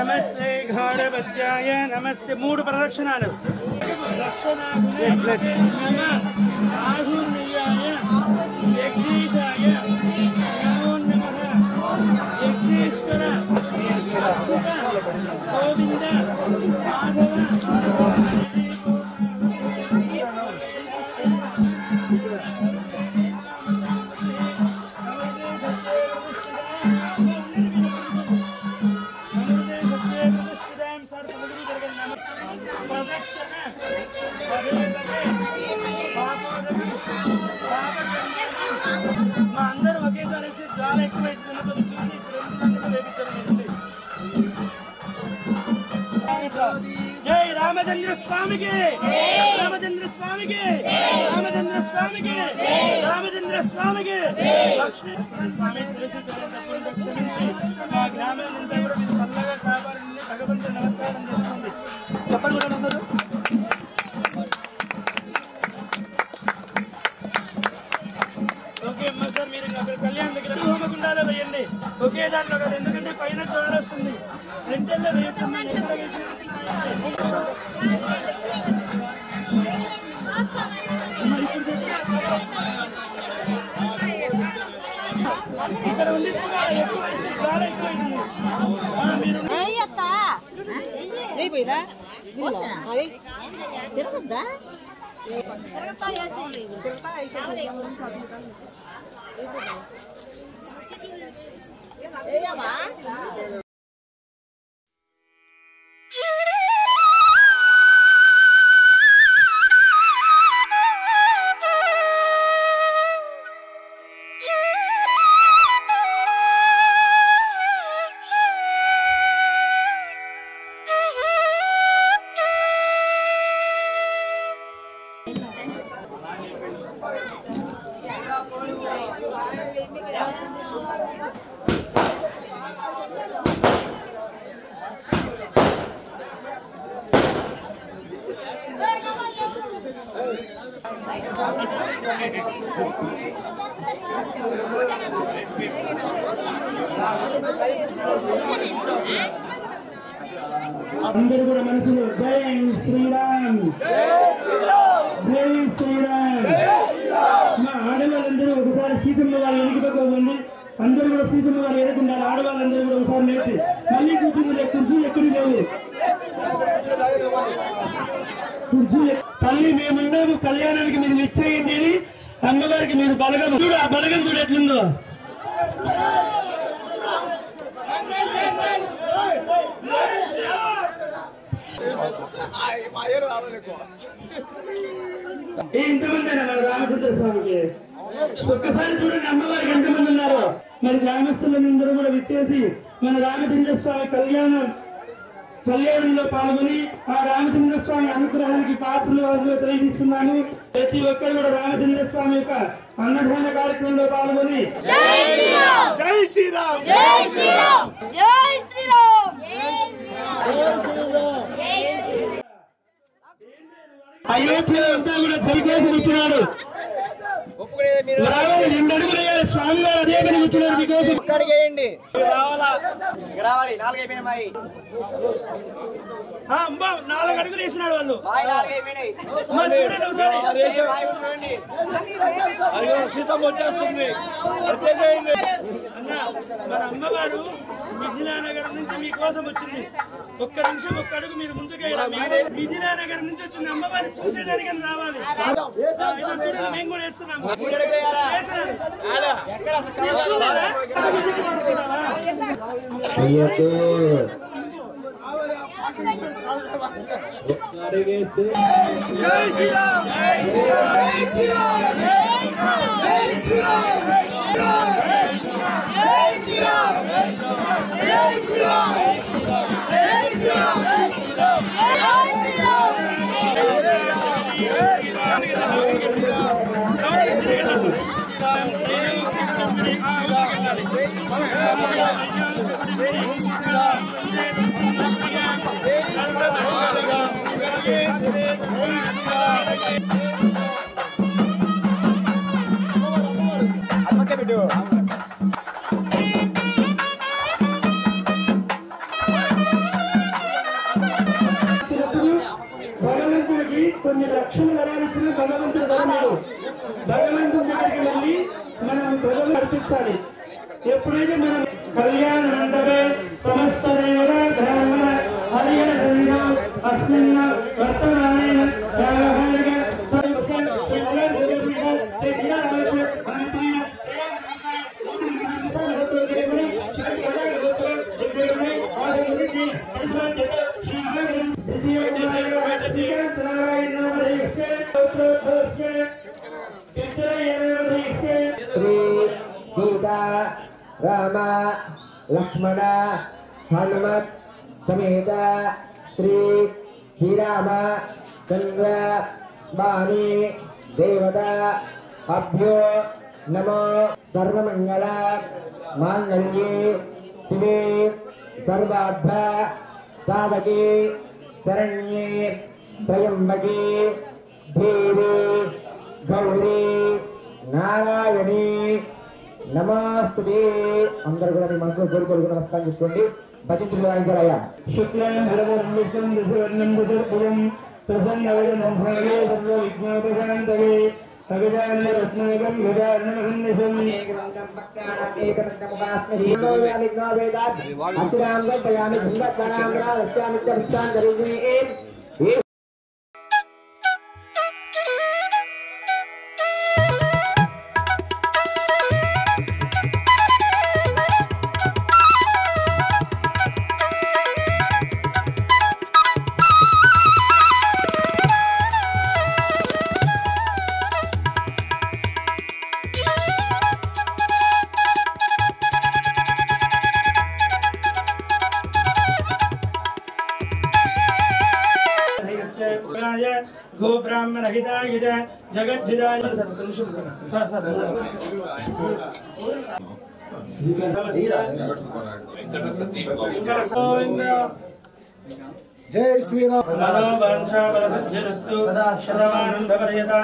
నమస్తే ఘాడవత్యాయ నమస్తే 3 ప్రదక్షిణాలు ఆహుర్నియాయ యజ్ఞేశాయ నమో నమః యజ్ఞేశ్వర గోవింద మాధవ అందరూ ఒకేసారి చాలా ఎక్కువైతుంది జై రామచంద్ర స్వామికి రామచంద్ర స్వామికి రామచంద్ర స్వామికి రామచంద్ర స్వామికి లక్ష్మీ స్వామి క్షమించి మా గ్రామాలంతా కూడా మీరు చల్లగా కావాలని భగవంతుడు నమస్కారం చేస్తుంది చెప్పండి కూడా అందరూ ఓకే అమ్మా సార్ మీరు అక్కడ కళ్యాణ్ దగ్గర హోమగుండాలో వేయండి ఒకే దాంట్లో కాదు ఎందుకంటే పైన జ్వరం వస్తుంది రెండేళ్ళలో వేయకుండా ఇక్కడ ఉంది చాలా ఎక్కువైంది అందరూ కూడా మనసులో జై శ్రీరామ్ జై శ్రీరామ్ మా ఆడవాళ్ళందరూ ఒకసారి సీతమ్మ వారు ఎనికిపోకండి అందరూ కూడా సీతమ్మ వారు ఎదుర్కొంటారు ఆడవాళ్ళందరూ కూడా ఒకసారి లేచి మళ్ళీ కూర్చుని కుర్చీ ఎక్కడి లేవు కుర్చీ తల్లి మేమున్నాము కళ్యాణానికి మీరు నిశ్చయింది అమ్మగారికి మీరు బలగం చూడు ఆ బలగం చూడు ఎట్లుందో ఎంతమంది మన రామచంద్ర స్వామికి ఒక్కసారి చూడండి అమ్మవారికి ఎంతమంది ఉన్నారో మరి గ్రామస్తులందరూ కూడా విచ్చేసి మన రామచంద్ర స్వామి కళ్యాణంలో పాల్గొని ఆ రామచంద్ర స్వామి అనుగ్రహానికి పాత్రలు తెలియజేస్తున్నాను ప్రతి ఒక్కరు కూడా రామచంద్ర స్వామి యొక్క అన్నదాన కార్యక్రమంలో పాల్గొని జై శ్రీరామ్ జై శ్రీరామ్ జై శ్రీరామ్ జై శ్రీరామ్ అయోధ్యలో అంతా కూడా జయకేశం ఇచ్చినాడు 2 అడుగులు వేయాలి స్వామి వారు అదే పని కూర్చున్నారు మీకోసం రావాలి 4 అయిపోయినాయి మరి 4 అడుగులు వేసినాడు వాళ్ళు సీతమ్మ వచ్చేస్తుంది మన అమ్మవారు మిథిలానగరం నుంచి మీకోసం వచ్చింది ఒక్క నిమిషం ఒక్క అడుగు మీరు ముందుకు మిథిలానగరం నుంచి వచ్చింది అమ్మవారిని చూసేదానికి రావాలి మేము కూడా వేస్తున్నాము మనకి కొన్ని లక్షల వరాలు ఇచ్చిన భగవంతుడు వరముడు. భగవంతుడి దగ్గరికి వెళ్ళి మనం భగవంతుడు అర్పించాలి. ఎప్పుడైతే మనం కళ్యాణ మండపే సమస్త హరిహర అస్మిన్ వర్తమానేన వ్యావహారిక శ్రీ సీతా రామ లక్ష్మణ హనుమత్ సమేత శ్రీ శ్రీరామ చంద్ర స్వామి దేవత అభ్యో నమో సర్వమంగళ మాంగళ్యే శివే సర్వార్థ సాధకే శరణ్యే త్రయంబకే దేవి గౌరీ నారాయణి నమస్తే. అందరూ కూడా మీ మనసులో కోరుకోరు నమస్కారం చేసుకోండి. భజంతులు వాయించారయ్యా. శుక్లం భరవరం విష్ణుం ఋషివర్ణం చతుర్భుజం ప్రసన్నవదనం భగే సర్వవిఘ్నోపశాంతయే అగజానన రత్నాకరం గజాననమహర్నిశం गो ब्राह्मण हिताय जगद्धिताय जय श्री राम। मनोवांछा बलसिद्धिरस्तु सदा शतमानं भवति यथा